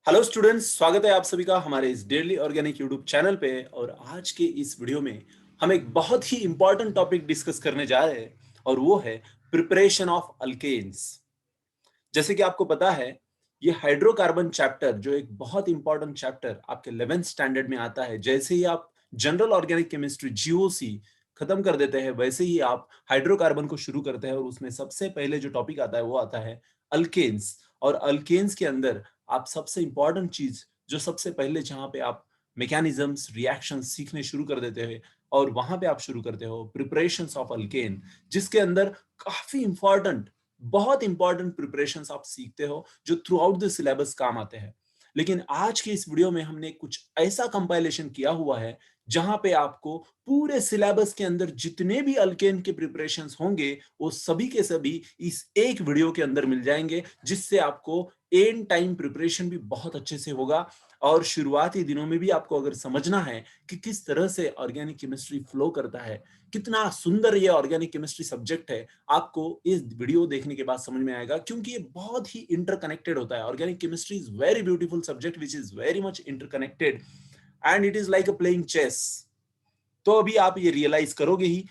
Hello students, स्वागत है आप सभी का हमारे इस डेली ऑर्गेनिक यूट्यूब चैनल पे। और आज के इस वीडियो में हम एक बहुत ही इंपॉर्टेंट टॉपिक डिस्कस करने जा रहे हैं और वो है प्रिपरेशन ऑफ अल्केन्स। जैसे कि आपको पता है, ये हाइड्रोकार्बन चैप्टर जो एक बहुत इंपॉर्टेंट चैप्टर आपके 11th स्टैंडर्ड में आता है। जैसे ही आप जनरल ऑर्गेनिक केमिस्ट्री जीओसी खत्म कर देते हैं, वैसे ही आप हाइड्रोकार्बन को शुरू करते हैं और उसमें सबसे पहले जो टॉपिक आता है वो आता है अल्केन्स। और अल्केन्स के अंदर आप सबसे इंपॉर्टेंट चीज जो सबसे पहले जहां पे आप मैकेनिज्म्स रिएक्शन सीखने शुरू कर देते हैं और वहां पे आप शुरू करते हो प्रिपरेशंस ऑफ अल्केन, जिसके अंदर काफी इंपॉर्टेंट बहुत इंपॉर्टेंट प्रिपरेशंस आप सीखते हो जो थ्रू आउट द सिलेबस काम आते हैं। लेकिन आज के इस वीडियो में हमने कुछ ऐसा कंपाइलेशन किया हुआ है जहां पे आपको पूरे सिलेबस के अंदर जितने भी अल्केन के प्रिपरेशंस होंगे वो सभी के सभी इस एक वीडियो के अंदर मिल जाएंगे, जिससे आपको एंड टाइम प्रिपरेशन भी बहुत अच्छे से होगा। और शुरुआती दिनों में भी आपको अगर समझना है कि किस तरह से ऑर्गेनिक केमिस्ट्री फ्लो करता है, कितना सुंदर ये ऑर्गेनिक केमिस्ट्री सब्जेक्ट है, आपको इस वीडियो देखने के बाद समझ में आएगा। क्योंकि ये बहुत ही इंटरकनेक्टेड होता है। Organic chemistry is very beautiful subject which is very much interconnected and it is like a playing chess. तो अभी आप ये रियलाइज करोगे ही।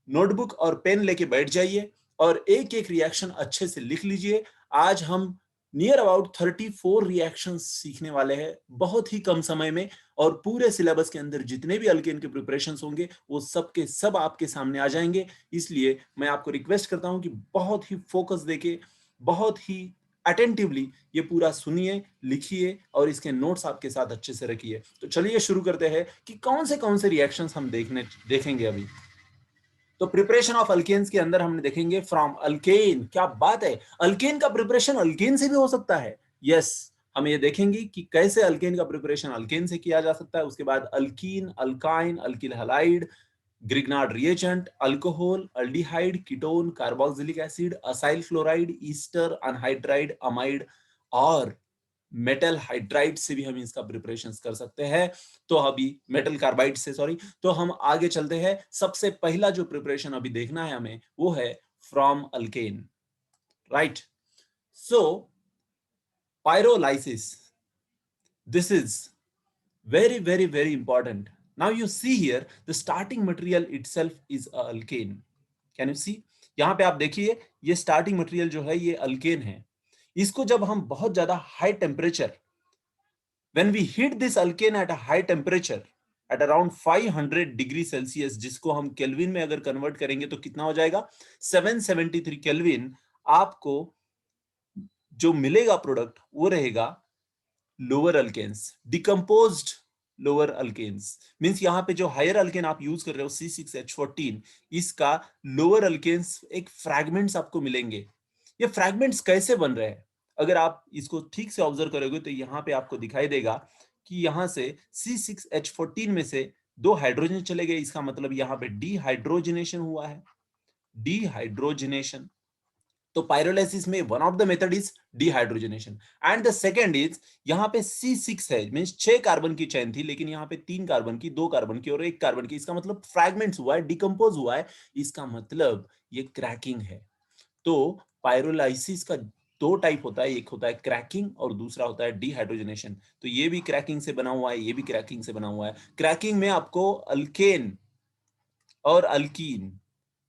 नोटबुक और पेन लेके बैठ जाइए और एक एक रिएक्शन अच्छे से लिख लीजिए। आज हम नियर अबाउट 34 रिएक्शंस सीखने वाले हैं बहुत ही कम समय में। और पूरे सिलेबस के अंदर जितने भी अल्केन के प्रिपरेशंस होंगे वो सब के सब आपके सामने आ जाएंगे। इसलिए मैं आपको रिक्वेस्ट करता हूं कि बहुत ही फोकस देके, बहुत ही अटेंटिवली ये पूरा सुनिए, लिखिए और इसके नोट्स आपके साथ अच्छे से रखिए। तो चलिए शुरू करते हैं कि कौन से रिएक्शंस हम देखेंगे अभी। तो प्रिपरेशन ऑफ अल्केन्स के अंदर हमने देखेंगे फ्रॉम अल्केन। क्या बात है, अल्केन का प्रिपरेशन अल्केन से भी हो सकता है। यस, हम ये देखेंगे कि कैसे अल्केन का प्रिपरेशन अल्केन से किया जा सकता है। उसके बाद alkyne, alkyne, alkyl halide, Grignard reagent, alcohol, aldehyde, ketone, carboxylic acid, acyl chloride, Easter, anhydride, amide और मेटल हाइड्राइड से भी हम इसका प्रिपरेशन कर सकते हैं। तो अभी मेटल कार्बाइड से, सॉरी। तो हम आगे चलते हैं। सबसे पहला जो प्रिपरेशन अभी देखना है हमें वो है from alkane, right. So pyrolysis, this is very important. Now you see here the starting material itself is a alkane. Can you see? यहां पे आप देखिए ये स्टार्टिंग मटेरियल जो है ये अल्केन है। इसको जब हम बहुत ज्यादा high temperature, when we heat this alkane at a high temperature at around 500 degree Celsius, जिसको हम केल्विन में अगर कन्वर्ट करेंगे तो कितना हो जाएगा 773 केल्विन, आपको जो मिलेगा प्रोडक्ट वो रहेगा lower alkanes, decomposed lower alkanes. Means यहां पे जो हायर अल्केन आप यूज कर रहे हो C6H14, इसका लोअर अल्केन्स एक फ्रैगमेंट्स आपको मिलेंगे। ये फ्रैगमेंट्स कैसे बन रहे हैं अगर आप इसको ठीक से ऑब्जर्व करोगे तो यहाँ पे आपको दिखाई देगा कि यहाँ से C6H14 में से दो हाइड्रोजन चले गए। इसका मतलब यहाँ पे डिहाइड्रोजनेशन हुआ है, डिहाइड्रोजनेशन। तो पायरोलाइसिस में one of the method is dehydrogenation and the second is, यहाँ पे C6 है, मींस 6 कार्बन की चेन थी लेकिन यहाँ पे 3 कार्बन की, 2 कार्बन की और 1 कार्बन की। इसका मतलब फ्रैगमेंट्स हुआ है, डिकम्पोज हुआ है। इसका मतलब ये क्रैकिंग है। तो पायरोलाइसिस का दो टाइप होता है, एक होता है क्रैकिंग और दूसरा होता है डिहाइड्रोजनेशन। तो ये भी क्रैकिंग से बना हुआ है, ये भी क्रैकिंग से बना हुआ है। क्रैकिंग में आपको अल्केन और अल्कीन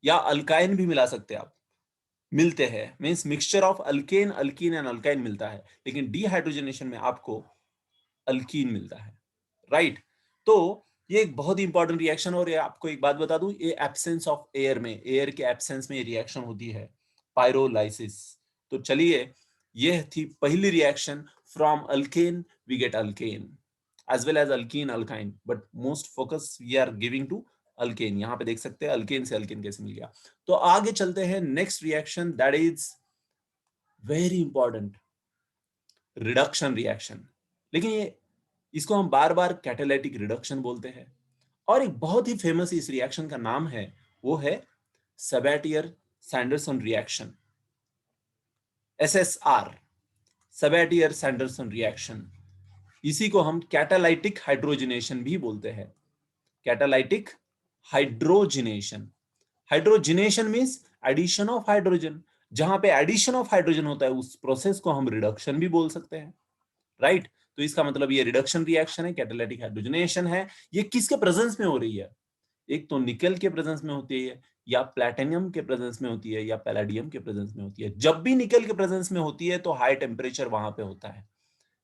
या अल्काइन भी मिला सकते हैं आप, मिलते हैं। Means mixture of alkane, alkyne and alkyne मिलता है। लेकिन डिहाइड्रोजनेशन में आपको अल्कीन मिलता है, राइट। तो ये एक बहुत ही इंपॉर्टेंट रिएक्शन। और ये आपको एक बात बता दूं, ये एब्सेंस ऑफ एयर में, एयर के एब्सेंस में ये रिएक्शन होती है, पायरोलाइसिस। तो चलिए, ये थी पहली reaction. From alkene we get alkane as well as alkene, alkyne, but most focus we are giving to alkane. यहां पे देख सकते हैं अल्केन से अल्केन कैसे मिल गया। तो आगे चलते हैं next reaction, that is very important, reduction reaction. लेकिन ये इसको हम बार बार कैटालाइटिक रिडक्शन बोलते हैं। और एक बहुत ही फेमस इस रिएक्शन का नाम है, वो है Sabatier Sanderson reaction, SSR, Sabatier Sanderson reaction. इसी को हम कैटालाइटिक हाइड्रोजनेशन भी बोलते हैं, catalytic hydrogenation. Hydrogenation means addition of hydrogen. जहां पे एडिशन ऑफ हाइड्रोजन होता है उस प्रोसेस को हम रिडक्शन भी बोल सकते हैं, राइट। तो इसका मतलब ये रिडक्शन रिएक्शन है, कैटालिटिक हाइड्रोजनेशन है। ये किसके प्रेजेंस में हो रही है? एक तो निकल के प्रेजेंस में होती है, या प्लैटिनम के प्रेजेंस में होती है, या पैलेडियम के प्रेजेंस में होती है। जब भी निकल के प्रेजेंस में होती है तो हाई टेम्परेचर वहां पे होता है।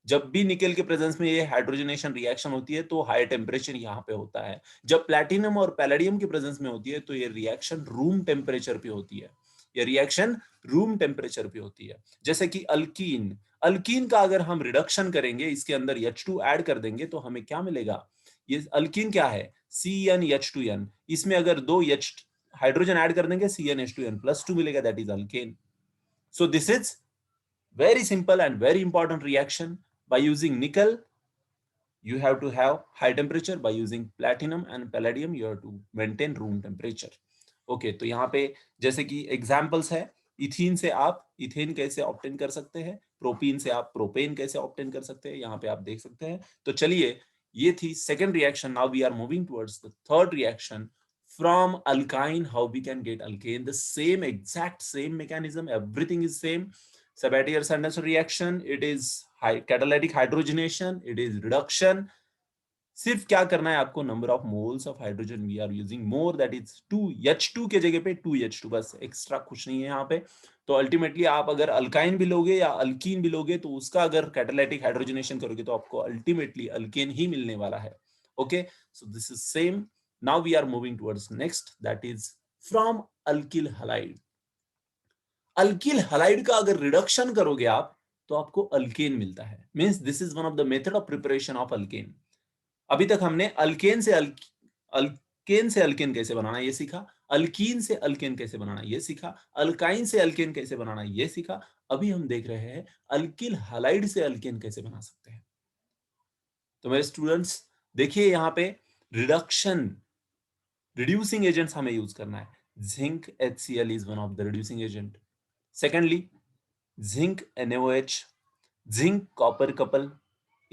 जब भी निकल के प्रेजेंस में ये हाइड्रोजनेशन रिएक्शन होती है तो हाई टेम्परेचर यहाँ पे होता है। जब प्लैटिनम और पैलेडियम के प्रेजेंस में होती है तो ये रिएक्शन रूम टेम्परेचर पे होती है। ये रिएक्शन रूम टेम्परेचर पे होती है। जैसे कि अल्कीन, अल्कीन का अगर हम रिडक्शन करेंगे, इसके अंदर H2 ऐड कर देंगे तो हमें क्या मिलेगा? ये अल्कीन क्या है? CnH2n। इसमें अगर दो H हाइड्रोजन ऐड कर देंगे CnH2n+2 मिलेगा, that is alkane. So this is very simple and very important reaction. By using nickel, you have to have high temperature. By using platinum and palladium, you have to maintain room temperature. Okay, तो यहाँ पे जैसे कि examples है, ethene से आप ethane कैसे obtain कर सकते हैं, प्रोपीन से आप प्रोपेन कैसे ऑब्टेन कर सकते हैं, यहाँ पे आप देख सकते हैं। तो चलिए, ये थी second reaction. Now we are moving towards the third reaction. From alkyne, how we can get alkane? The same exact same mechanism, everything is same. Sabatier-Sanderson reaction, it is catalytic hydrogenation, it is reduction. सिर्फ क्या करना है आपको, number of moles of hydrogen we are using more, that is 2H2 के जगह पे 2H2, बस extra कुछ नहीं है यहाँ पे। तो अल्टीमेटली आप अगर अल्काइन भी लोगे या अल्कीन भी लोगे तो उसका अगर कैटालिटिक हाइड्रोजनेशन करोगे तो आपको अल्टीमेटली अल्केन ही मिलने वाला है। Okay, so this is same. Now we are moving towards next, that is from alkyl halide. Alkyl halide का अगर रिडक्शन करोगे आप तो आपको अल्केन मिलता है। Means this is one of the method of preparation of alkane. अभी तक हमने अल्केन से अल्केन कैसे बनाना ये सीखा, अल्कीन से अल्केन कैसे बनाना ये सीखा, अल्काइन से अल्केन कैसे बनाना ये सीखा। अभी हम देख रहे हैं अल्किल हलाइड से अल्केन कैसे बना सकते हैं। तो मेरे स्टूडेंट्स देखिए, यहाँ पे रिडक्शन रिड्यूसिंग एजेंट्स हमें यूज करना है। Zinc HCl is one of the reducing agent. Secondly, zinc NaOH, zinc copper couple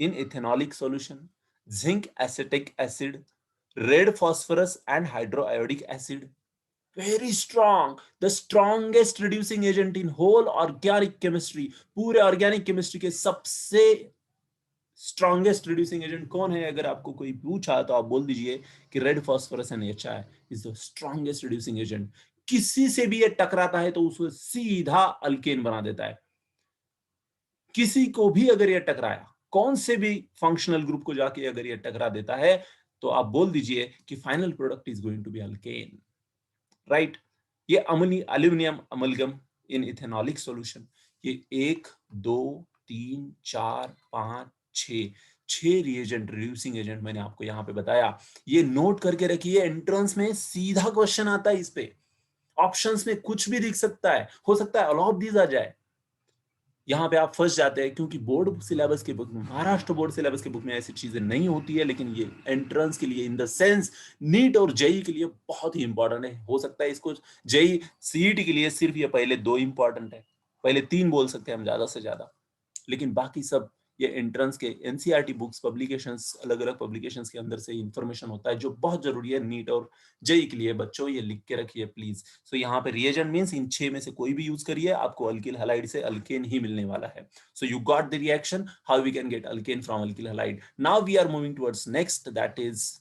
in ethanolic solution, zinc acetic acid, red phosphorus and hydroiodic acid. Very strong, the strongest reducing agent in whole organic chemistry. पूरे organic chemistry के सबसे strongest reducing agent कौन है? अगर आपको कोई पूछा तो आप बोल दीजिए कि red phosphorus NaHI is the strongest reducing agent. किसी से भी ये टकराता है तो उसको सीधा अल्केन बना देता है। किसी को भी अगर ये टकराया, कौन से भी फंक्शनल ग्रुप को जाके अगर ये टकरा देता है तो आप बोल दीजिए कि final product is going to be alkane, right. ये aluminium amalgam in ethanolic solution, ये 1 2 3 4 5 6 रिएजेंट रिड्यूसिंग एजेंट मैंने आपको यहाँ पे बताया। ये नोट करके रखिए, एंट्रेंस में सीधा क्वेश्चन आता है इस पे। ऑप्शंस में कुछ भी दिख सकता है, हो सकता है ऑल ऑफ दीज आ जाए। यहाँ पे आप फंस जाते हैं क्योंकि बोर्ड सिलेबस के बुक में, महाराष्ट्र बोर्ड सिलेबस के बुक में ऐसी चीजें नहीं होती है, लेकिन ये एंट्रेंस के लिए, इन द सेंस नीट और जेई के लिए बहुत ही इंपॉर्टेंट है। हो सकता है इसको जेई सीईटी के लिए सिर्फ ये पहले 2 इंपॉर्टेंट है, पहले 3 बोल सकते हैं हम ज्यादा से ज्यादा, लेकिन बाकी सब ये एंट्रेंस के एनसीईआरटी बुक्स, पब्लिकेशंस, अलग अलग पब्लिकेशंस के अंदर से इंफॉर्मेशन होता है जो बहुत जरूरी है नीट और जेई के लिए। बच्चों ये लिख के रखिए प्लीज। सो यहाँ पे रिएजेंट मींस इन 6 में से कोई भी यूज करिए, आपको अल्किल हैलाइड से अल्केन ही मिलने वाला है। So you got the reaction how we can get alkane from alkyl halide. Now we are moving towards next, that is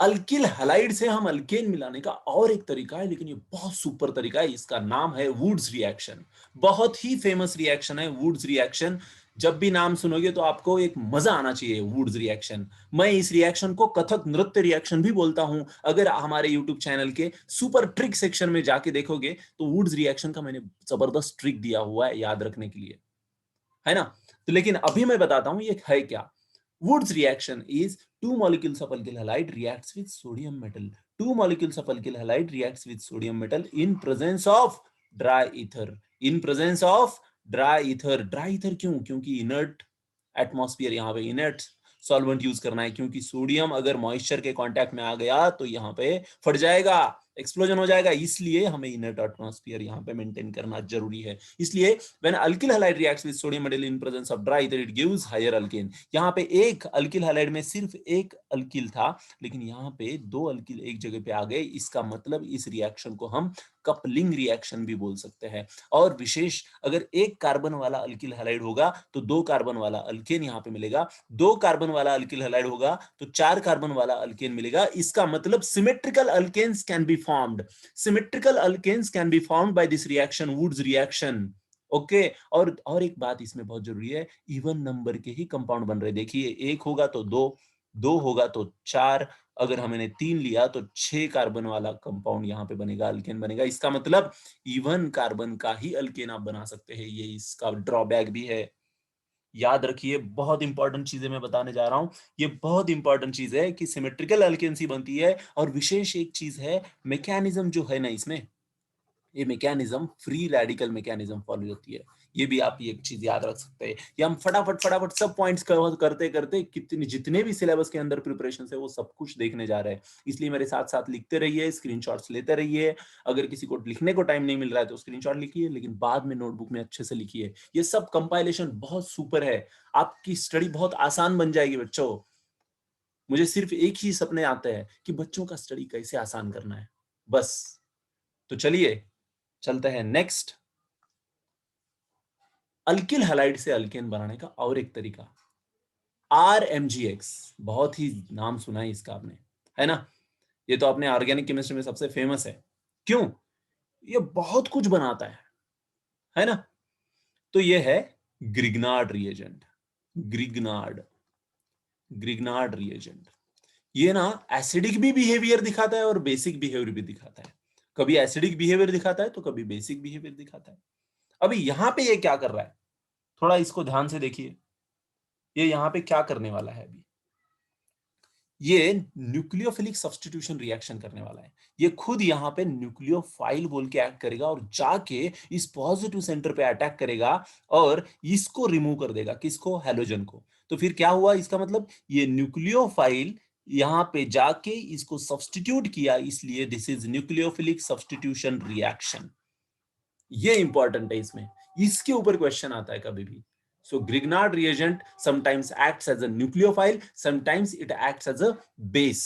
alkyl halide से हम अल्केन मिलाने का और एक तरीका है, लेकिन ये बहुत सुपर तरीका है। इसका नाम है वुड्स रिएक्शन। बहुत ही फेमस रिएक्शन है वुड्स रिएक्शन। जब भी नाम सुनोगे तो आपको एक मजा आना चाहिए, वुड्स रिएक्शन। मैं इस रिएक्शन को कथक नृत्य रिएक्शन भी बोलता हूं। अगर हमारे यूट्यूब चैनल के सुपर ट्रिक सेक्शन में जाके देखोगे तो वुड्स रिएक्शन का मैंने जबरदस्त ट्रिक दिया हुआ है याद रखने के लिए, है ना। तो लेकिन अभी मैं बताता हूं ये है क्या। Wood's reaction is two molecules of alkyl halide reacts with sodium metal. Two molecules of alkyl halide reacts with sodium metal in presence of dry ether. In presence of dry ether. Dry ether क्यों? क्योंकि inert atmosphere, यहाँ पे inert solvent use करना है, क्योंकि sodium अगर moisture के contact में आ गया तो यहाँ पे फट जाएगा, एक्सप्लोजन हो जाएगा। इसलिए हमें इनर्ट एटमॉस्फेयर यहाँ पे मेंटेन करना जरूरी है। इसलिए when alkyl halide reacts with sodium metal in presence of dry ether, it gives higher alkane. यहाँ पे एक अल्किल हैलाइड में सिर्फ एक अल्किल था, लेकिन यहाँ पे 2 अल्किल एक जगह पे आ गए। इसका मतलब इस रिएक्शन को हम कपलिंग रिएक्शन भी बोल सकते हैं। और विशेष अगर एक कार्बन वाला अल्किल हैलाइड होगा तो 2 कार्बन वाला अल्केन यहाँ पे मिलेगा, 2 कार्बन वाला अल्किल हैलाइड होगा तो 4 कार्बन वाला अल्केन मिलेगा। इसका मतलब symmetrical alkanes can be formed, symmetrical alkanes can be formed by this reaction, Wurtz reaction. Okay और एक बात इसमें बहुत जरूरी है, इवन नंबर के ही कंपाउंड बन रहे। देखिए एक होगा तो दो, दो होगा तो चार, अगर हमने 3 लिया तो 6 कार्बन वाला कंपाउंड यहाँ पे बनेगा, अल्केन बनेगा। इसका मतलब इवन कार्बन का ही अल्केन आप बना सकते हैं, ये इसका ड्रॉबैक भी है। याद रखिए, बहुत इंपॉर्टेंट चीजें मैं बताने जा रहा हूं, ये बहुत इंपॉर्टेंट चीज है कि सिमेट्रिकल अल्केन्सी बनती है। और विशेष एक चीज है, मैकेनिज्म जो है ना इसमें, ये mechanism free radical mechanism follow होती है। ये भी आप एक चीज याद रख सकते हैं। ये हम फटाफट फटाफट सब पॉइंट्स कवर करते करते कितने जितने भी सिलेबस के अंदर प्रिपरेशन है वो सब कुछ देखने जा रहे हैं। इसलिए मेरे साथ साथ लिखते रहिए, स्क्रीनशॉट्स लेते रहिए। अगर किसी को लिखने को टाइम नहीं मिल रहा है तो स्क्रीनशॉट लिखिए, लेकिन बाद में नोटबुक में अच्छे से लिखिए। ये सब कंपाइलेशन बहुत सुपर है, आपकी स्टडी बहुत आसान बन जाएगी बच्चों। मुझे सिर्फ एक ही सपने आते हैं कि बच्चों का स्टडी कैसे आसान करना है, बस। तो चलिए चलते हैं नेक्स्ट। अल्किल हैलाइड से अल्केन बनाने का और एक तरीका, RMGX। बहुत ही नाम सुना है इसका आपने, है ना? ये तो अपने ऑर्गेनिक केमिस्ट्री में सबसे फेमस है। क्यों? ये बहुत कुछ बनाता है ना? तो ये है Grignard reagent. Grignard Grignard reagent ये ना एसिडिक भी बिहेवियर दिखाता है और बेसिक बिहेवियर भी दिखाता है। कभी एसिडिक बिहेवियर दिखाता है तो कभी बेसिक बिहेवियर दिखाता है। अभी यहां पे ये क्या कर रहा है, थोड़ा इसको ध्यान से देखिए। ये यहां पे क्या करने वाला है अभी, ये न्यूक्लियोफिलिक सब्स्टिट्यूशन रिएक्शन करने वाला है। ये खुद यहां पे न्यूक्लियोफाइल बोल के एक्ट करेगा और जाके इस पॉजिटिव सेंटर पे अटैक करेगा और इसको रिमूव कर देगा, किसको, हैलोजन को। तो फिर क्या हुआ, इसका मतलब ये न्यूक्लियोफाइल यहां पे जाके इसको सब्स्टिट्यूट किया, इसलिए this is nucleophilic substitution reaction. ये इंपॉर्टेंट है, इसमें इसके ऊपर क्वेश्चन आता है कभी भी। So Grignard reagent sometimes acts as a nucleophile, sometimes it acts as a base.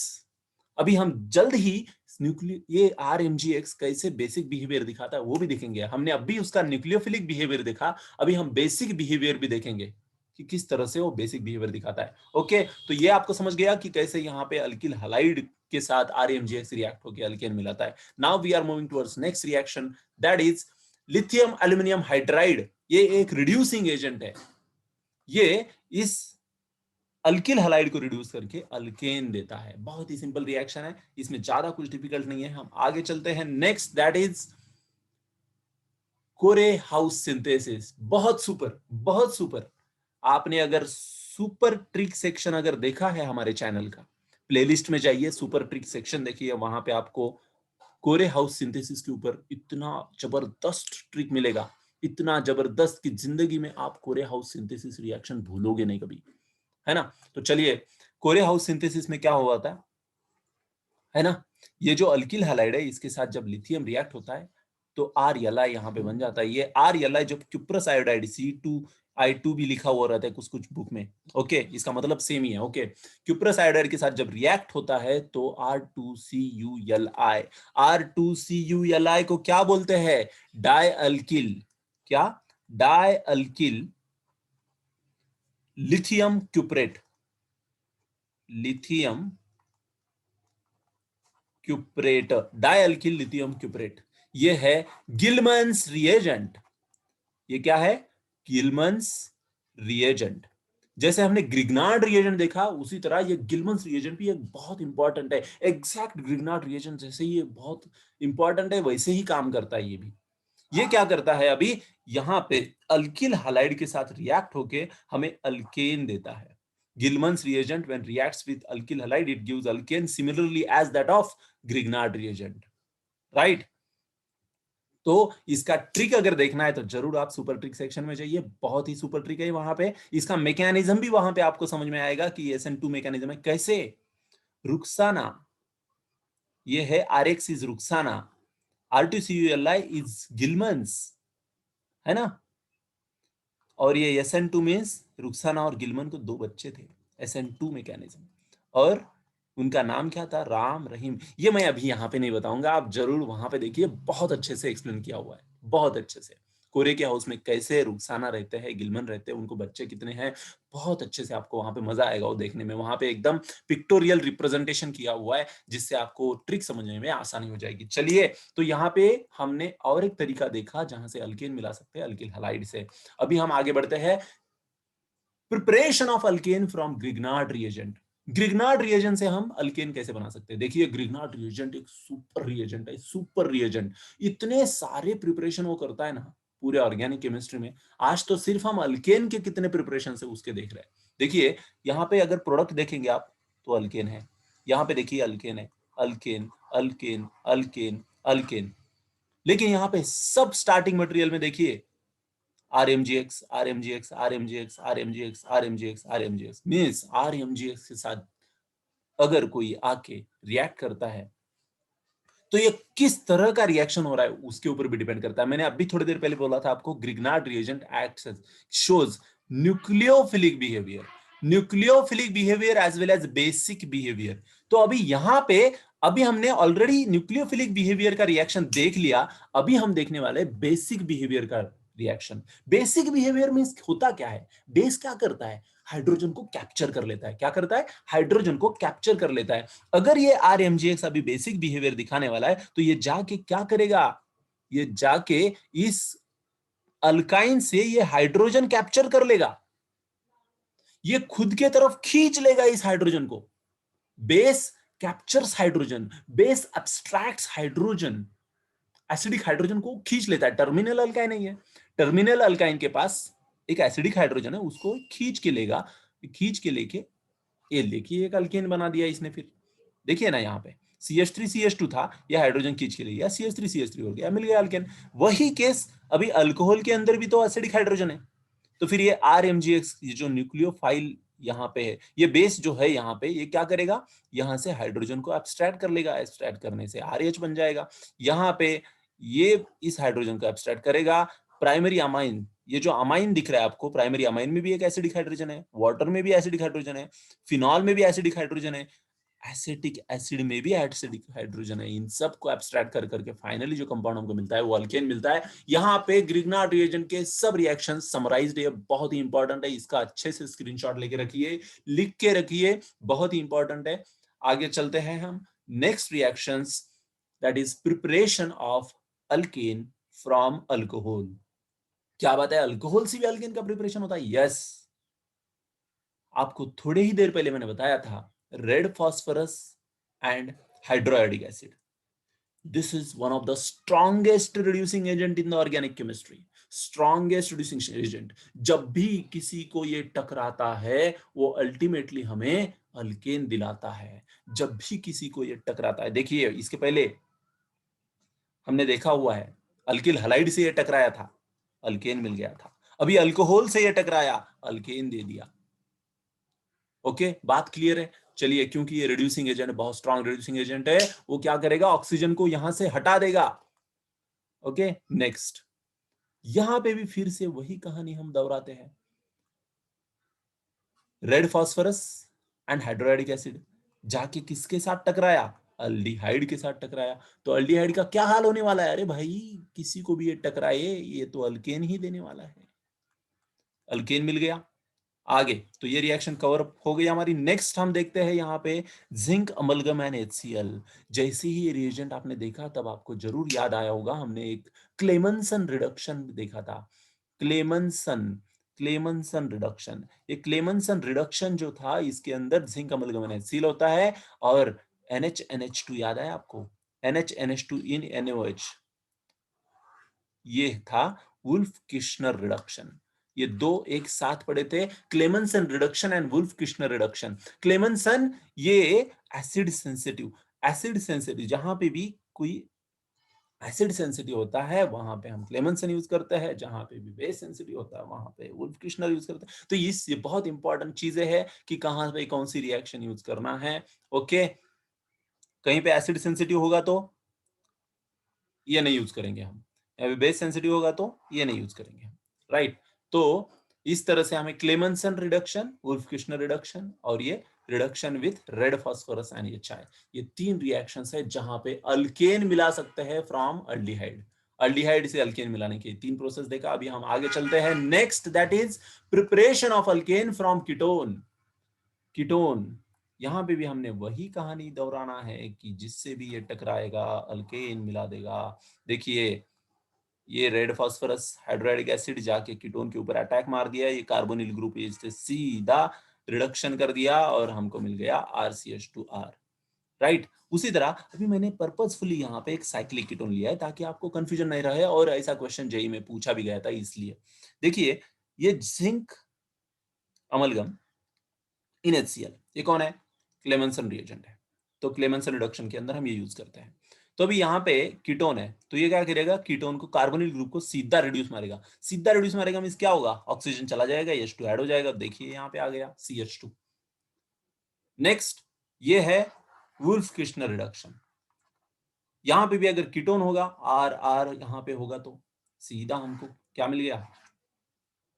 अभी हम जल्द ही ये RMGX कैसे बेसिक बिहेवियर दिखाता है वो भी देखेंगे। हमने अभी उसका न्यूक्लियोफिलिक बिहेवियर देखा, अभी हम बेसिक बिहेवियर भी देखेंगे कि किस तरह से वो बेसिक बिहेवियर दिखाता है। ओके, तो ये आपको समझ गया कि कैसे यहाँ पे अल्किल हैलाइड के साथ RMGX रिएक्ट होकर अल्केन मिलाता है। Now we are moving towards next reaction, that is lithium aluminium hydride. ये एक रिड्यूसिंग एजेंट है, ये इस अल्किल हैलाइड को रिड्यूस करके अल्केन देता है। बहुत ही सिंपल रिएक्शन है, इसमें ज्यादा कुछ डिफिकल्ट नहीं है। हम आगे चलते हैं नेक्स्ट, दैट इज कोरे हाउस सिंथेसिस। बहुत सुपर, बहुत सुपर। आपने अगर सुपर ट्रिक सेक्शन अगर देखा है हमारे चैनल का, प्लेलिस्ट में जाइए, सुपर ट्रिक सेक्शन देखिए, वहां पे आपको कोरे हाउस सिंथेसिस के ऊपर इतना जबरदस्त ट्रिक मिलेगा, इतना जबरदस्त कि जिंदगी में आप कोरे हाउस सिंथेसिस रिएक्शन भूलोगे नहीं कभी, है ना? तो चलिए, कोरे हाउस सिंथेसिस में क्या हुआ था, है ना? ये जो अल्किल हैलाइड है इसके साथ जब लिथियम रिएक्ट होता है तो आर एल आई यहाँ पे बन जाता है। ये आर एल आई जो क्यूप्रस आयोडाइड C2I2 भी लिखा हुआ रहता है कुछ कुछ बुक में। ओके, इसका मतलब सेम ही है। ओके, क्यूप्रस आयोडाइड के साथ जब रिएक्ट होता है तो R2CuLi, R2CuLi को क्या बोलते हैं, डाई अल्किल। क्या? Dialkyl lithium cuprate, lithium cuprate, dialkyl lithium cuprate. ये है गिलमन्स रिएजेंट। ये क्या है? Gilman's reagent. जैसे हमने ग्रिग्नार्ड रिएजेंट देखा उसी तरह ये गिलमन्स रिएजेंट भी एक बहुत इंपॉर्टेंट है। एग्जैक्ट ग्रिग्नार्ड रिएजेंट जैसे ये बहुत इंपॉर्टेंट है वैसे ही काम करता है ये भी। ये क्या करता है, अभी यहां पे अल्किल हैलाइड के साथ रिएक्ट होके हमें अल्केन देता है। Gilman's reagent when reacts with alkyl halide it gives alkane similarly as that of Grignard reagent, right? तो इसका ट्रिक अगर देखना है तो जरूर आप सुपर ट्रिक सेक्शन में जाइए, बहुत ही सुपर ट्रिक है वहां पे। इसका मैकेनिज्म भी वहां पे आपको समझ में आएगा कि SN2 मैकेनिज्म है कैसे। रुक्साना, ये है RX is Ruksana, R2CuLi is Gilman's, है ना? और ये SN2 मींस रुक्साना और गिलमन को दो बच्चे थे, SN2 मैकेनिज्म। और उनका नाम क्या था? राम रहीम। ये मैं अभी यहाँ पे नहीं बताऊंगा, आप जरूर वहां पे देखिए, बहुत अच्छे से एक्सप्लेन किया हुआ है, बहुत अच्छे से। कोरे के हाउस में कैसे रुखसाना रहते हैं, गिलमन रहते हैं, उनको बच्चे कितने हैं, बहुत अच्छे से आपको वहां पे मजा आएगा वो देखने में। वहां पे एकदम पिक्टोरियल रिप्रेजेंटेशन किया हुआ है, जिससे आपको ट्रिक समझने में आसानी हो जाएगी। चलिए, तो यहाँ पे हमने और एक तरीका देखा जहां से अल्केन मिला सकते हैं अल्किल हलाइड से। अभी हम आगे बढ़ते हैं, preparation of alkane from Grignard reagent. Grignard reagent से हम अल्केन कैसे बना सकते हैं? देखिए, ग्रिग्नार्ड रिएजेंट एक सुपर रिएजेंट है, सुपर रिएजेंट। इतने सारे प्रिपरेशन वो करता है ना पूरे ऑर्गेनिक केमिस्ट्री में। आज तो सिर्फ हम अल्केन के कितने प्रिपरेशन से उसके देख रहे हैं। देखिए, यहाँ पे अगर प्रोडक्ट देखेंगे आप तो अल्केन है, यहाँ पे देखिए अल्केन है, अल्केन अल्केन अल्केन अल्केन। लेकिन यहाँ पे सब स्टार्टिंग मटेरियल में देखिए RMGX RMGX RMGX RMGX RMGX RMGX means RMGX के साथ अगर कोई आके रिएक्ट करता है तो ये किस तरह का रिएक्शन हो रहा है उसके ऊपर भी डिपेंड करता है। मैंने अभी थोड़ी देर पहले बोला था आपको, Grignard reagent acts shows nucleophilic behaviour, nucleophilic behaviour as well as basic behaviour. तो अभी यहां पे अभी हमने ऑलरेडी न्यूक्लियोफिलिक बिहेवियर का रिएक्शन देख लिया, अभी हम देखने वाले बेसिक बिहेवियर का रिएक्शन। बेसिक बिहेवियर मींस होता क्या है? बेस क्या करता है? हाइड्रोजन को कैप्चर कर लेता है। क्या करता है? हाइड्रोजन को कैप्चर कर लेता है। अगर ये RMGX अभी बेसिक बिहेवियर दिखाने वाला है तो ये जाके क्या करेगा? ये जाके इस अल्काइन से ये हाइड्रोजन कैप्चर कर लेगा, ये खुद के तरफ खींच लेगा इस हाइड्रोजन को। Base captures hydrogen, base abstracts hydrogen, acidic hydrogen को खींच लेता है। टर्मिनल अल्काइन नहीं है, टर्मिनल अल्काइन के पास एक एसिडिक हाइड्रोजन है, उसको खींच के लेगा, खींच के लेके ये देखिए एक अल्केन बना दिया इसने। फिर देखिए ना यहाँ पे CH3CH2 था, ये हाइड्रोजन खींच के ले गया, CH3CH3 हो गया, मिल गया अल्केन। वही केस अभी अल्कोहल के अंदर भी तो एसिडिक हाइड्रोजन है। तो फिर ये RMGX, ये जो न्यूक्लियोफाइल यहाँ पे है, ये बेस जो है यहाँ पे, ये क्या करेगा? यहाँ से हाइड्रोजन को एब्स्ट्रैक्ट कर लेगा, एब्स्ट्रैक्ट करने से RH बन जाएगा। यहाँ पे ये इस हाइड्रोजन को एब्स्ट्रैक्ट करेगा। प्राइमरी अमाइन, ये जो अमाइन दिख रहा है आपको, प्राइमरी अमाइन में भी एक एसिडिक हाइड्रोजन है, वाटर में भी एसिडिक हाइड्रोजन है, फिनॉल में भी एसिडिक हाइड्रोजन है, एसिटिक एसिड में भी एसिडिक हाइड्रोजन है। इन सब को एब्स्ट्रैक्ट कर करके फाइनली जो कंपाउंड हमको मिलता है वो अल्केन मिलता है। यहाँ पे ग्रिग्नार्ड रिएजेंट के सब रिएक्शन समराइज्ड है, बहुत ही इंपॉर्टेंट है, इसका अच्छे से स्क्रीनशॉट लेके रखिए, लिख के रखिए, बहुत ही इंपॉर्टेंट है। आगे चलते हैं हम next reactions, that is preparation of alkane from alcohol. क्या बात है, अल्कोहल से भी अल्केन का प्रिपरेशन होता है? यस, आपको थोड़े ही देर पहले मैंने बताया था, red phosphorus and hydroiodic acid, this is one of the strongest reducing agent in the organic chemistry, strongest reducing agent। जब भी किसी को ये टकराता है वो अल्टीमेटली हमें अल्केन दिलाता है। जब भी किसी को ये टकराता है, देखिए इसके पहले हमने देखा हुआ है, अल्किल हलाइड से ये टकराया था, अल्केन मिल गया था। अभी अल्कोहल से ये टकराया, अल्केन दे दिया। ओके, बात क्लियर है? चलिए, क्योंकि ये रिड्यूसिंग एजेंट, बहुत स्ट्रॉन्ग रिड्यूसिंग एजेंट है, वो क्या करेगा? ऑक्सीजन को यहां से हटा देगा। ओके, नेक्स्ट, यहां पे भी फिर से वही कहानी हम दोहराते हैं। Red phosphorus and hydrochloric acid जाके किसके साथ टकराया? अल्डिहाइड के साथ टकराया। तो अल्डिहाइड का क्या हाल होने वाला है? अरे भाई, किसी को भी ये टकराए ये तो अल्केन ही देने वाला है। अल्केन मिल गया। आगे तो ये रिएक्शन कवर हो गई हमारी। नेक्स्ट हम देखते हैं यहाँ पे जिंक अमलगम एंड HCl। जैसे ही ये रिएजेंट आपने देखा तब आपको जरूर याद आया होगा, हमने एक क्लेमंसन रिडक्शन देखा था। क्लेमंसन, क्लेमंसन रिडक्शन, ये क्लेमंसन रिडक्शन जो था, इसके अंदर जिंक अमलगम एंड HCl होता है और NHNH2 याद है आपको? NHNH2 इन NaOH, ये था वुल्फ किश्नर रिडक्शन। ये दो एक साथ पढ़े थे, Clemmensen reduction and Wolff Kishner reduction. Clemmensen ये एसिड सेंसिटिव, एसिड सेंसिटिव, जहां पे भी कोई एसिड सेंसिटिव होता है वहां पे हम क्लेमंसन यूज करते हैं, जहां पे भी बेस सेंसिटिव होता है वहां पे वुल्फ किश्नर यूज करते हैं। तो ये बहुत इंपॉर्टेंट चीजें हैं कि कहां पे कौन सी रिएक्शन यूज करना है। ओके, कहीं पे एसिड सेंसिटिव होगा तो ये नहीं यूज करेंगे हम, बेस सेंसिटिव होगा तो ये नहीं यूज करेंगे हम, राइट। तो इस तरह से हमें क्लेमंसन रिडक्शन, वुल्फ किश्नर रिडक्शन और ये reduction with red phosphorus NaHI। ये 3 रिएक्शंस है जहां पे अल्केन मिला सकते हैं फ्रॉम अल्डिहाइड। अल्डिहाइड से अल्केन मिलाने के 3 प्रोसेस देखा। अभी हम आगे चलते हैं next, that is preparation of alkane from ketone. Ketone, यहां पे भी हमने वही कहानी दोहराना है कि जिससे भी ये टकराएगा अल्केन मिला देगा। देखिए ये रेड फास्फोरस हाइड्रोक्लोरिक एसिड जाके कीटोन के ऊपर अटैक मार दिया, ये कार्बोनिल ग्रुप से सीधा रिडक्शन कर दिया और हमको मिल गया RCH2R, राइट। उसी तरह अभी मैंने पर्पसफुली यहाँ पे एक साइक्लिक कीटोन लिया है ताकि आपको कंफ्यूजन नहीं रहे, और ऐसा क्वेश्चन जेई में पूछा भी गया था इसलिए। देखिए ये जिंक अमलगम इन HCl, ये कौन है? क्लेमेंसन रिएजेंट है, तो क्लेमेंसन रिडक्शन के अंदर हम ये यूज करते हैं। तो अभी यहाँ पे कीटोन है, तो ये क्या करेगा, कीटोन को कार्बोनिल ग्रुप को सीधा रिड्यूस मारेगा। सीधा रिड्यूस मारेगा मींस क्या होगा, ऑक्सीजन चला जाएगा, H2 ऐड हो जाएगा। देखिए यहाँ पे आ गया CH2। नेक्स्ट ये है वुल्फ किर्चनर रिडक्शन। यहाँ पे भी अगर कीटोन होगा, आर आर यहाँ पे होगा, तो सीधा हमको क्या मिल गया,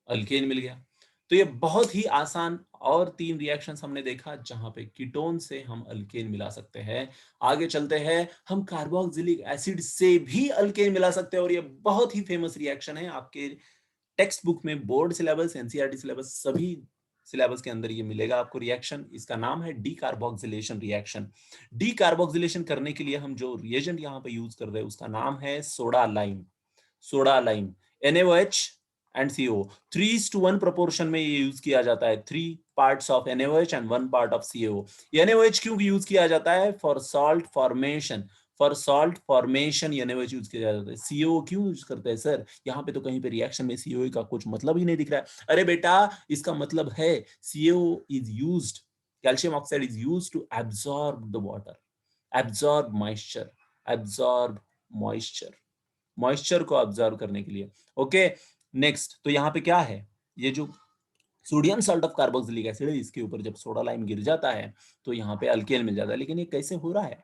अल्केन मिल गया। तो ये बहुत ही आसान और 3 रिएक्शंस हमने देखा जहां पे कीटोन से हम अल्केन मिला सकते हैं। आगे चलते हैं, हम कार्बोक्सिलिक एसिड से भी अल्केन मिला सकते हैं, और ये बहुत ही फेमस रिएक्शन है। आपके टेक्स्ट बुक में बोर्ड सिलेबस, एनसीईआरटी सिलेबस, सभी सिलेबस के अंदर ये मिलेगा आपको रिएक्शन। इसका नाम है D carboxylation reaction. D carboxylation करने के लिए हम जो रिएजेंट यहाँ पे यूज कर रहे हैं उसका नाम है soda lime. Soda lime NaOH and CO 3:1 proportion में ये यूज किया जाता है। 3 parts of NaOH and 1 part of CO। NaOH क्यों यूज किया जाता है? For salt formation. For salt formation NaOH use किया जाता है। CO क्यों यूज करते हैं सर? यहाँ पे तो कहीं पे रिएक्शन में CO का कुछ मतलब ही नहीं दिख रहा है। अरे बेटा इसका मतलब है CO is used, calcium oxide is used to absorb the water, absorb moisture, absorb moisture, moisture को ऑब्जर्व करने के लिए। ओके नेक्स्ट, तो यहाँ पे क्या है, ये जो sodium salt of carboxylic acid है, इसके ऊपर जब सोडा लाइम गिर जाता है तो यहाँ पे अल्केन मिल जाता है। लेकिन ये कैसे हो रहा है,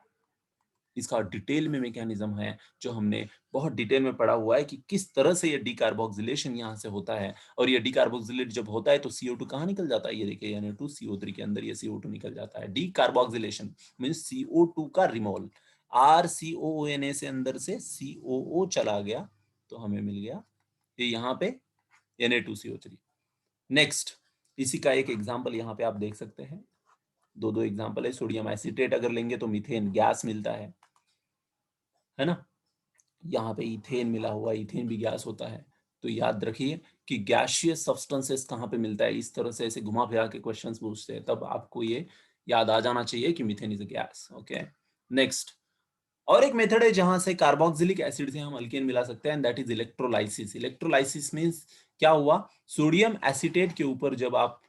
इसका डिटेल में मैकेनिज्म है जो हमने बहुत डिटेल में पढ़ा हुआ है कि किस तरह से ये डीकार्बोक्सिलेशन यहाँ से होता है। और ये डीकार्बोक्सिलेट जब होता है तो CO2 कहाँ निकल जाता है, ये देखिए Na2CO3 के अंदर ये CO2 निकल जाता है। डीकार्बोक्सिलेशन मींस CO2 का रिमूवल। RCOONA से अंदर से COO चला गया तो हमें मिल गया ये यहाँ पे Na2CO3। नेक्स्ट, इसी का एक एग्जांपल यहाँ पे आप देख सकते हैं, दो एग्जांपल है। सोडियम एसिटेट अगर लेंगे तो मीथेन गैस मिलता है ना। यहाँ पे इथेन मिला हुआ, इथेन भी गैस होता है। तो याद रखिए कि गैसियस सब्सटेंसेस कहाँ पे मिलता है, इस तरह से ऐसे घुमा फिरा के क्वेश्चंस पूछते हैं, तब आपको ये याद आ जाना चाहिए कि methane is a gas. Okay next, और एक मेथड है जहां से कार्बोक्सिलिक एसिड से हम अल्केन मिला सकते हैं, that is electrolysis. Electrolysis means क्या हुआ, सोडियम एसिटेट के ऊपर जब आप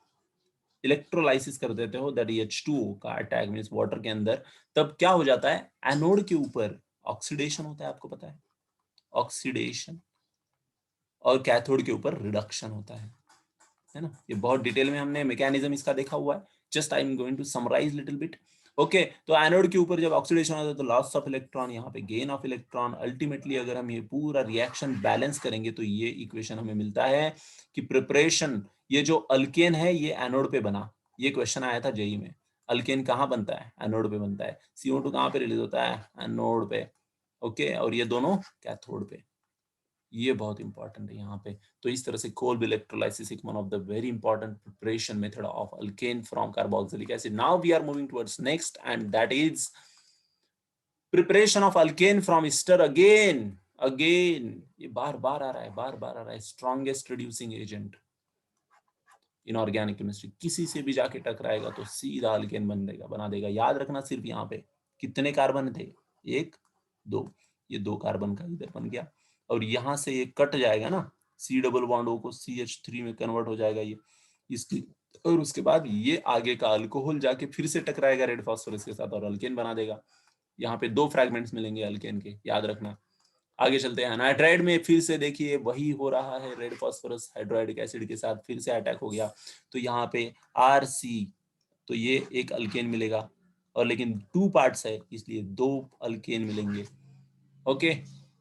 इलेक्ट्रोलाइसिस कर देते हो, दैट H2O का अटैक मींस वाटर के अंदर, तब क्या हो जाता है, एनोड के ऊपर ऑक्सीडेशन होता है, आपको पता है ऑक्सीडेशन, और कैथोड के ऊपर रिडक्शन होता है ना। ये बहुत डिटेल में हमने मैकेनिज्म इसका देखा हुआ है। Just I am going to summarise little bit. Okay, तो एनोड के ऊपर जब ऑक्सीडेशन होता है तो लॉस ऑफ इलेक्ट्रॉन, यहाँ पे गेन ऑफ इलेक्ट्रॉन। अल्टीमेटली अगर हम ये पूरा रिएक्शन बैलेंस करेंगे तो ये इक्वेशन हमें मिलता है कि प्रिपरेशन, ये जो अल्केन है ये एनोड पे बना। ये क्वेश्चन आया था जेई में, अल्केन कहाँ बनता है, एनोड पे बनता है। CO2 कहाँ पे रिलीज होता है, एनोड पे। ओके, और ये दोनों कैथोड पे। ये बहुत इंपॉर्टेंट है यहाँ पे। तो इस तरह से कोल्ब इलेक्ट्रोलाइसिस एक one of the very important preparation method of alkane from carboxylic acid. Now we are moving towards next and that is preparation of alkane from ester. Again again ये बार बार आ रहा है, बार बार आ रहा है, strongest reducing agent in organic chemistry. किसी से भी जाके टकराएगा तो सीधा अल्केन बना देगा। याद रखना सिर्फ यहाँ पे कितने कार्बन थे, 1 2, ये 2 कार्बन का इधर बन गया, और यहाँ से ये कट जाएगा ना, C डबल बॉन्ड O को CH3 में कन्वर्ट हो जाएगा ये इसकी, और उसके बाद ये आगे का अल्कोहल जाके फिर से टकराएगा रेड फास्फोरस के साथ और अल्केन बना देगा। यहाँ पे 2 फ्रैगमेंट्स मिलेंगे अल्केन के, याद रखना। आगे चलते हैं, नाइट्राइड में फिर से देखिए वही हो रहा है, रेड फास्फोरस हाइड्रोक्लोरिक एसिड के साथ फिर से अटैक हो गया। तो यहाँ पे RC, तो ये एक अल्केन मिलेगा, और लेकिन 2 पार्ट्स है इसलिए 2 अल्केन मिलेंगे। ओके,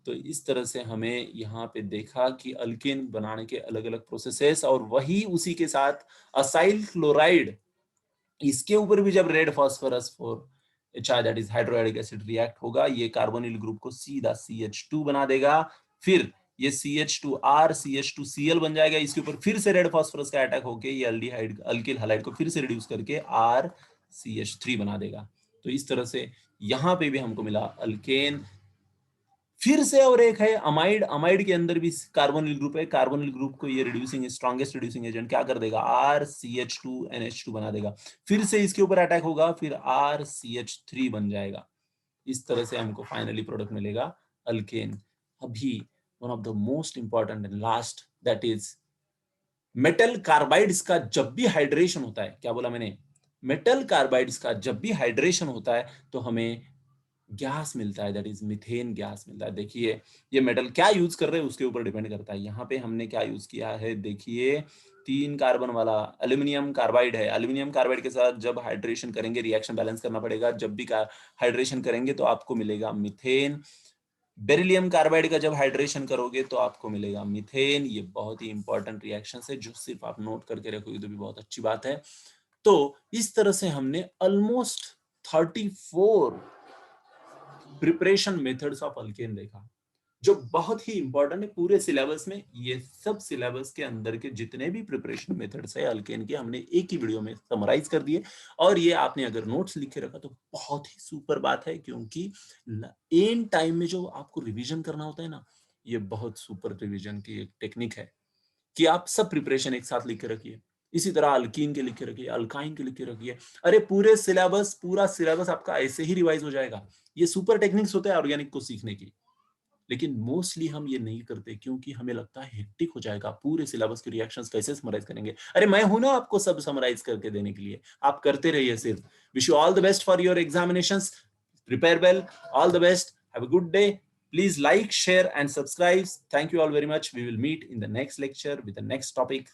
तो इस तरह से हमें यहाँ पे देखा कि अल्केन बनाने के अलग अलग प्रोसेसेस, और वही उसी के साथ असाइल क्लोराइड इसके ऊपर भी जब red phosphorus for HI that is hydrochloric acid react होगा, ये कार्बोनिल ग्रुप को सीधा CH2 बना देगा। फिर ये CH2R CH2Cl बन जाएगा। इसके ऊपर फिर से रेड फास्फोरस का अटैक होके ये अल्डिहाइड अल्किल हैलाइड को फिर से रिड्यूस करके RCH3 बना देगा। तो इस तरह से यहां पे भी हमको मिला अल्केन। फिर से और एक है अमाइड। अमाइड के अंदर भी कार्बोनिल ग्रुप है। कार्बोनिल ग्रुप को ये रिड्यूसिंग स्ट्रॉन्गेस्ट रिड्यूसिंग एजेंट क्या कर देगा, RCH2NH2 बना देगा। फिर से इसके ऊपर अटैक होगा, फिर RCH3 बन जाएगा। इस तरह से हमको फाइनली प्रोडक्ट मिलेगा अल्केन। अभी one of the most important and last that is metal carbides का जब भी हाइड्रेशन होता है, क्या बोला मैंने, मेटल कार्बाइड्स का जब भी हाइड्रेशन होता है तो हमें गैस मिलता है, दैट इज मीथेन गैस मिलता है। देखिए ये मेटल क्या यूज कर रहे हैं उसके ऊपर डिपेंड करता है। यहाँ पे हमने क्या यूज किया है, देखिए 3 कार्बन वाला एल्यूमिनियम कार्बाइड है। एल्यूमिनियम कार्बाइड के साथ जब हाइड्रेशन करेंगे रिएक्शन बैलेंस करना पड़ेगा। जब भी हाइड्रेशन करेंगे तो आपको मिलेगा मीथेन। बेरिलियम कार्बाइड का जब हाइड्रेशन करोगे तो आपको मिलेगा मीथेन। ये बहुत ही इंपॉर्टेंट रिएक्शन है जो सिर्फ आप नोट करके रखोगे तो भी बहुत अच्छी बात है। तो इस तरह से हमने almost 34 preparation methods of alkane देखा, जो बहुत ही इंपॉर्टेंट है पूरे सिलेबस में। ये सब सिलेबस के अंदर के जितने भी प्रिपरेशन मेथड्स है अल्केन के, हमने एक ही वीडियो में समराइज कर दिए। और ये आपने अगर नोट्स लिख के रखा तो बहुत ही सुपर बात है, क्योंकि एंड टाइम में जो आपको रिवीजन करना होता है ना, ये बहुत सुपर रिवीजन की एक टेक्निक है कि आप सब प्रिपरेशन एक साथ लिख के रखिए। इसी तरह अल्कीन के लिख के रखिए, अल्काइन के लिख के रखिए। अरे पूरे सिलेबस, पूरा सिलेबस आपका ऐसे ही रिवाइज हो जाएगा। ये सुपर टेक्निक्स होते हैं ऑर्गेनिक को सीखने की। लेकिन मोस्टली हम ये नहीं करते क्योंकि हमें लगता है हेक्टिक हो जाएगा, पूरे सिलेबस के रिएक्शंस कैसे समराइज करेंगे। अरे मैं हूं ना आपको सब समराइज करके देने के लिए, आप करते रहिए सिर्फ। Wish you all the best for your examinations, prepare well, all the best, have a good day. Please like, share and subscribe. Thank you all very much. We will meet in the next lecture with the next topic.